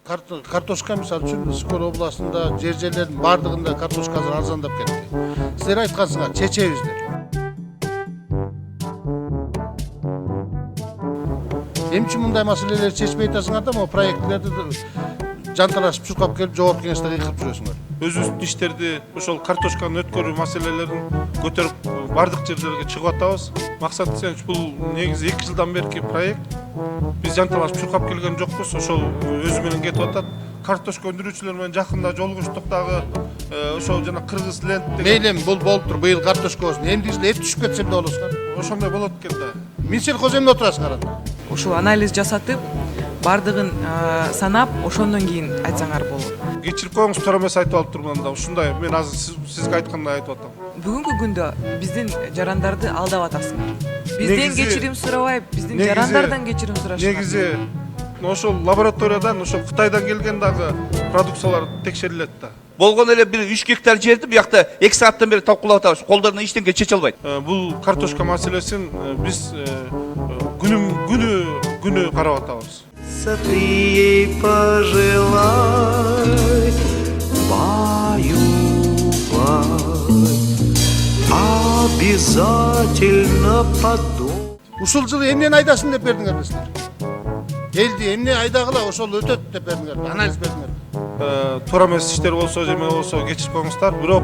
Картошка мисалы үчүн Ысык областында жерлердин бардыгында картошка азыр арзандап кетти. Силер айткансыңар, чечебиз деп. Эмне үчүн мындай маселелерди чечпей атасыңар да, могу проектилерди жанталашып чуркап келип жогорку кеңеште кыйкырып жүрөсүңөр. Өзүбүздүн иштерди ошол картошканы өткөрүү маселелерин көтөрүп бардык жерлерге чыгып атабыз. Максат Сенович, бул негизи 2 жылдан берки проект. Биз жанталашып чуркап келген жокпуз. Ошол өзү менен кетип атат. Картошка өндүрүүчүлөр менен жакында жолугуштук дагы. Ошол жана Кыргыз Ленд деген. Мейлем, бул болуп тур, быйыл картошка болсун. Эмди эт түшүп кетсем да болосуңар. Ошондой болот экен да. Минсельхоз эмне отурасыңар анда? Ушул анализ жасатып, бардыгын санап, ошондон кийин айтсаңар болот. Кечирип коюңуз, туура эмес айтып алып турмун анда. Ушундай, мен азыр сизге айткандай айтып атам. Бүгүнкү күндө биздин жарандарды алдап атасыңар. Бизден Негизи- кечирим сурабай, биздин негизи- жарандардан кечирим сурашыңар. Негизи ошол лабораториядан, ошол Кытайдан келген дагы продукциялар текшерилет да. Болгон эле бир 3 гектар жерди буякта 2 сааттан бери талкуулап атабыз. Колдорунан эчтеке чече албайт. Бул картошка маселесин биз күнү карап атабыз. Сотри ей пожелай, обязательно подумай. Ушул жылы эмнени айдасын деп бердиңер силер? Элди эмне айдагыла ошол өтөт деп бердиңер, анализ бердиңер. Туура эмес иштер болсо же эме болсо кечирип коюңуздар, бирок